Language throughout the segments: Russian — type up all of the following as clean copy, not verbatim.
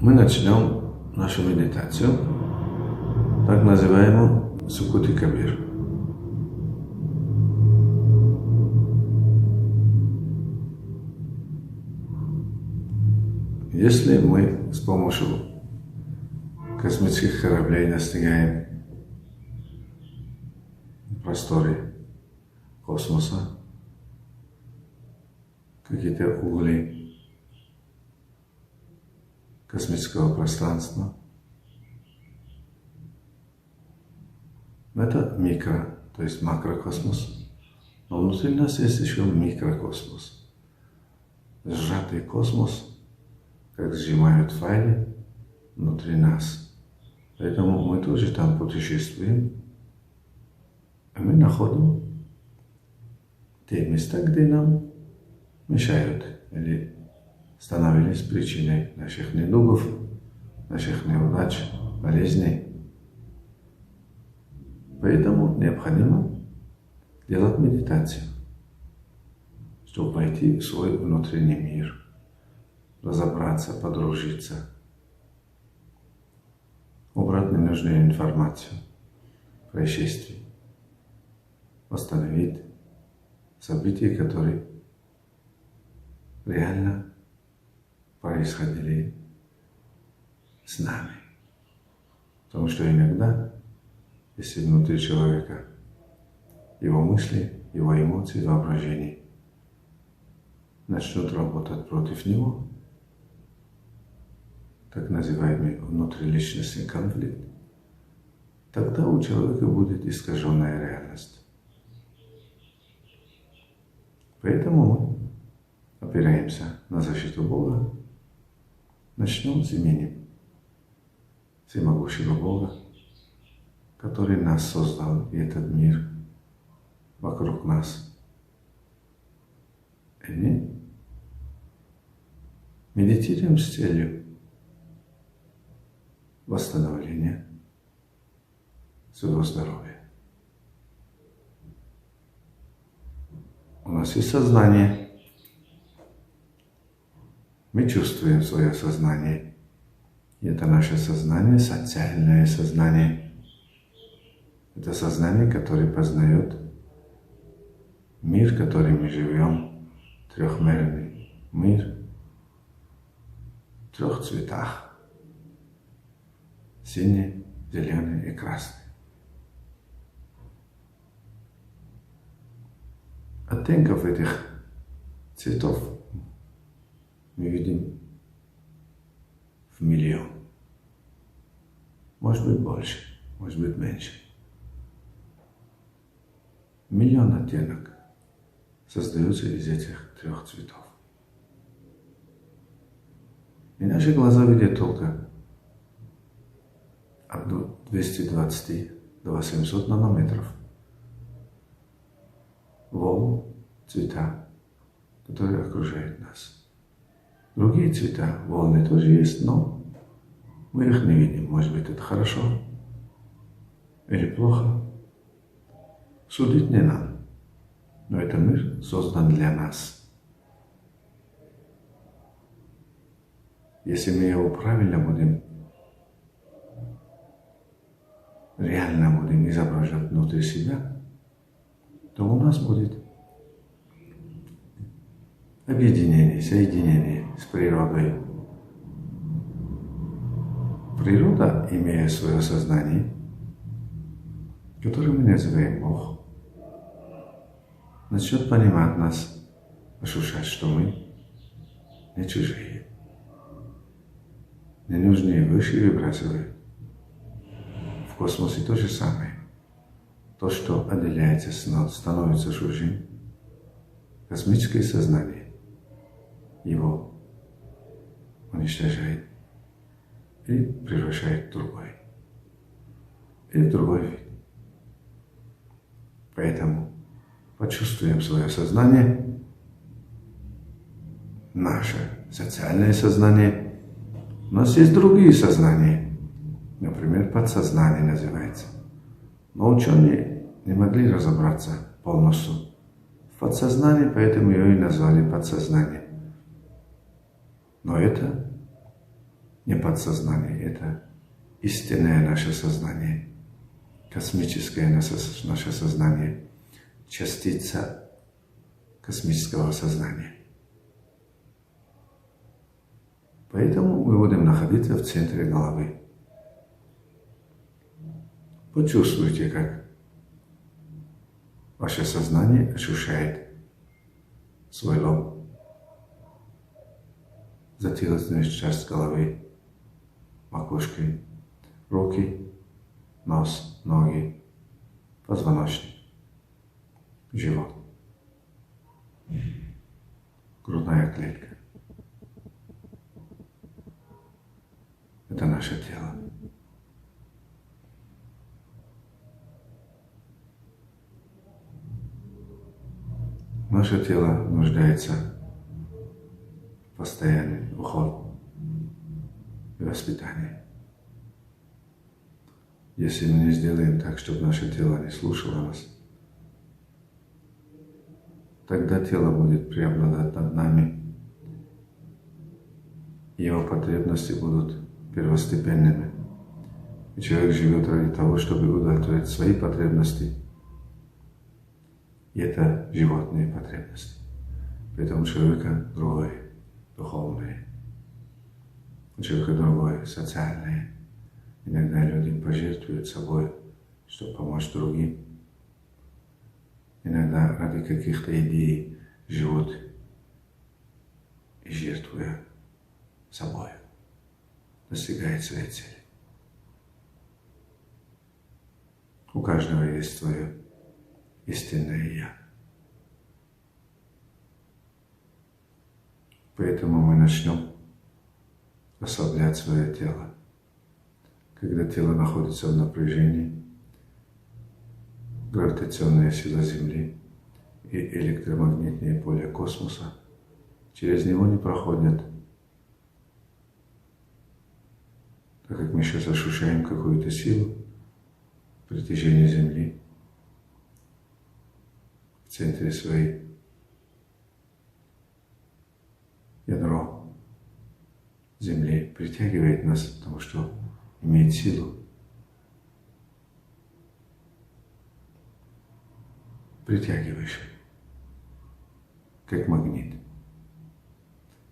Мы начнем нашу медитацию, так называемую Суккути Кабир. Если мы с помощью космических кораблей достигаем просторы космоса, какие-то угли космического пространства, это микро, то есть макрокосмос, но внутри нас есть еще микрокосмос, сжатый космос, как сжимают файлы внутри нас. Поэтому мы тоже там путешествуем, и мы находим те места, где нам мешают или становились причиной наших недугов, наших неудач, болезней. Поэтому необходимо делать медитацию, чтобы войти в свой внутренний мир, разобраться, подружиться, убрать ненужную информацию, происшествий, восстановить события, которые реально происходили с нами. Потому что иногда, если внутри человека его мысли, его эмоции, воображение начнут работать против него, так называемый внутриличностный конфликт, тогда у человека будет искаженная реальность. Поэтому мы опираемся на защиту Бога, начнем с имени всемогущего Бога, который нас создал, и этот мир вокруг нас. И мы медитируем с целью восстановления своего здоровья. У нас есть сознание. Мы чувствуем свое сознание. И это наше сознание, социальное сознание. Это сознание, которое познает мир, в котором мы живем, трехмерный мир, в трех цветах. Синий, зеленый и красный. Оттенков этих цветов мы видим в миллион. Может быть больше, может быть меньше. Миллион оттенок создается из этих трех цветов. И наши глаза видят только от 220 до 800 нанометров волн, цвета, которые окружают нас. Другие цвета, волны тоже есть, но мы их не видим. Может быть, это хорошо или плохо. Судить не нам. Но этот мир создан для нас. Если мы его правильно будем, реально будем изображать внутри себя, то у нас будет объединение, соединение с природой. Природа, имея свое сознание, которое мы называем Бог, начнет понимать нас, ощущать, что мы не чужие, ненужные вещи выбрасывают. В космосе то же самое. То, что отделяется, становится чужим. Космическое сознание его уничтожает и превращает в другой. Или в другой вид. Поэтому почувствуем свое сознание, наше социальное сознание. У нас есть другие сознания. Например, подсознание называется. Но ученые не могли разобраться полностью в подсознании, поэтому ее и назвали подсознание. Но это не подсознание, это истинное наше сознание, космическое наше сознание, частица космического сознания. Поэтому мы будем находиться в центре головы. Почувствуйте, как ваше сознание ощущает свой лоб, затылочную часть головы, макушкой, руки, нос, ноги, позвоночник, живот, грудная клетка. Это наше тело. Наше тело нуждается в постоянный уход и воспитании. Если мы не сделаем так, чтобы наше тело не слушало нас, тогда тело будет преобладать над нами, и его потребности будут первостепенными. И человек живет ради того, чтобы удовлетворить свои потребности, и это животные потребности. Поэтому у человека другое, духовное, у человека другое, социальное. Иногда люди пожертвуют собой, чтобы помочь другим. Иногда ради каких-то идей живут и жертвуя собой, достигает своей цели. У каждого есть свое истинное «Я». Поэтому мы начнем расслаблять свое тело. Когда тело находится в напряжении, гравитационная сила Земли и электромагнитное поле космоса через него не проходят, так как мы сейчас ощущаем какую-то силу притяжения Земли в центре своей. Ядро Земли притягивает нас, потому что имеет силу. Притягиваешь, как магнит.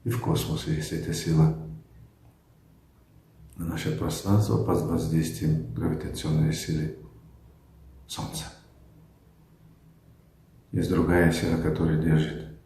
И в космосе есть эта сила. На наше пространство под воздействием гравитационной силы Солнца. Есть другая сила, которая держит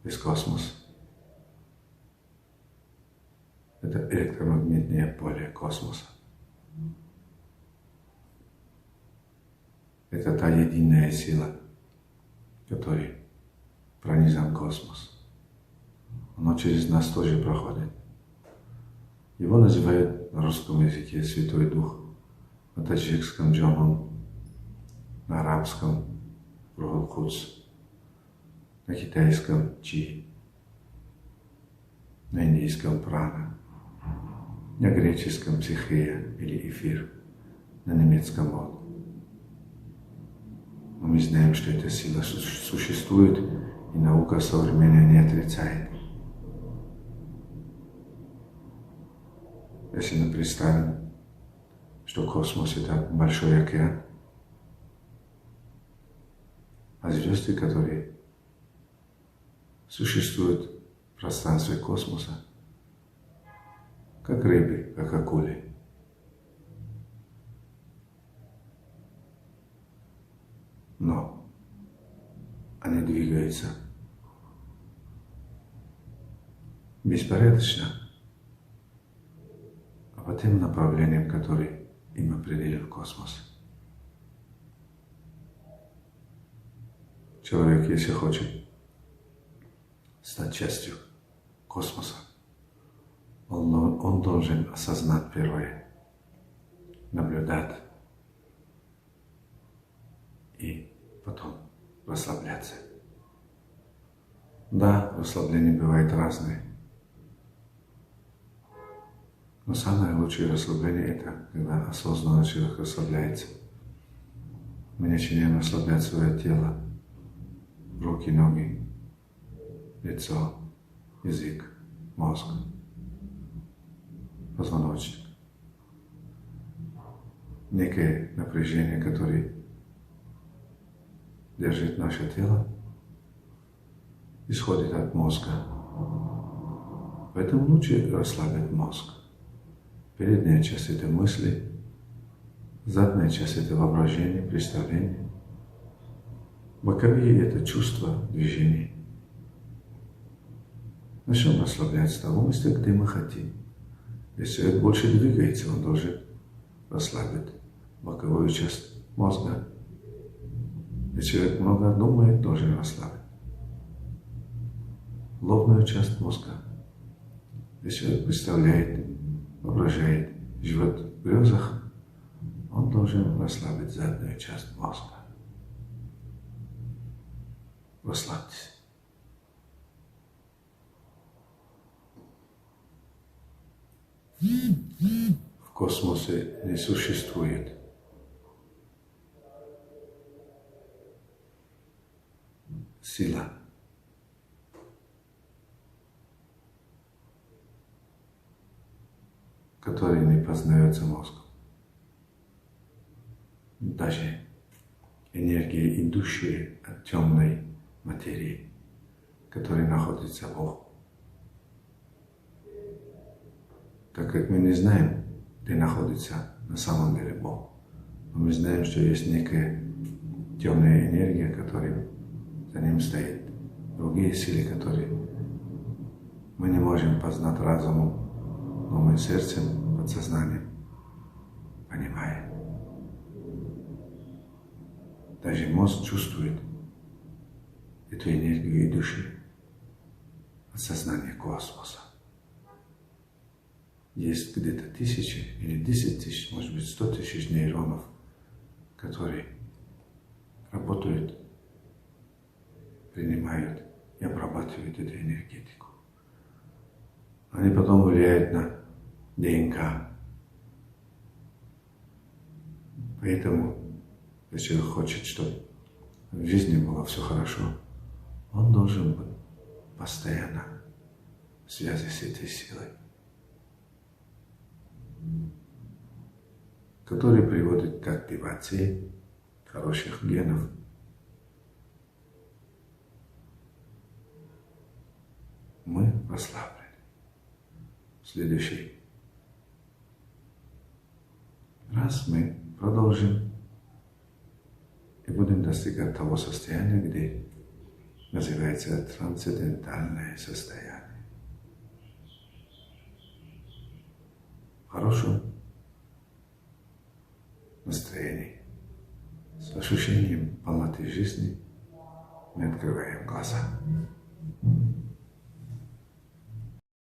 весь космос. Это электромагнитное поле космоса. Это та единая сила, которая пронизан космос. Оно через нас тоже проходит. Его называют на русском языке Святой Дух, на таджикском Джамун, на арабском Рухул-Кудс, на китайском Чи, на индийском Прана, на греческом Психея или Эфир, на немецком Вод. Но мы знаем, что эта сила существует, и наука современная не отрицает. Если мы представим, что космос — это большой океан, а звезды, которые существуют в пространстве космоса, как рыбы, как акулы. Но они двигаются беспорядочно, а по тем направлениям, которые им определил космос. Человек, если хочет стать частью космоса, он должен осознать первое, наблюдать и потом расслабляться. Да, расслабление бывает разное, но самое лучшее расслабление — это когда осознанно человек расслабляется. Мы начинаем расслаблять свое тело, руки, ноги, лицо, язык, мозг. позвоночник. Некое напряжение, которое держит наше тело, исходит от мозга. Поэтому лучше расслабить мозг. Передняя часть – это мысли, задняя часть – это воображение, представление. Боковые – это чувства, движения. Начнем расслабляться с того места, где мы хотим. Если человек больше двигается, он должен расслабить боковую часть мозга. Если человек много думает, должен расслабить лобную часть мозга. Если человек представляет, воображает, живет в грезах, он должен расслабить заднюю часть мозга. Расслабьтесь. В космосе не существует сила, которая не познается мозгом. Даже энергия, идущая от темной материи, которая находится Бог. Так как мы не знаем, где находится на самом деле Бог, но мы знаем, что есть некая темная энергия, которая за ним стоит. Другие силы, которые мы не можем познать разумом, но мы сердцем, подсознанием понимаем. Даже мозг чувствует эту энергию идущую от сознания космоса. Есть где-то 1000 или 10 тысяч, может быть 100 тысяч нейронов, которые работают, принимают и обрабатывают эту энергетику. Они потом влияют на ДНК. Поэтому, если человек хочет, чтобы в жизни было все хорошо, он должен быть постоянно в связи с этой силой, который приводит к активации хороших генов. Мы расслаблены. Следующий раз мы продолжим и будем достигать того состояния, где называется трансцендентальное состояние. В хорошем настроении, с ощущением полноты жизни мы открываем глаза.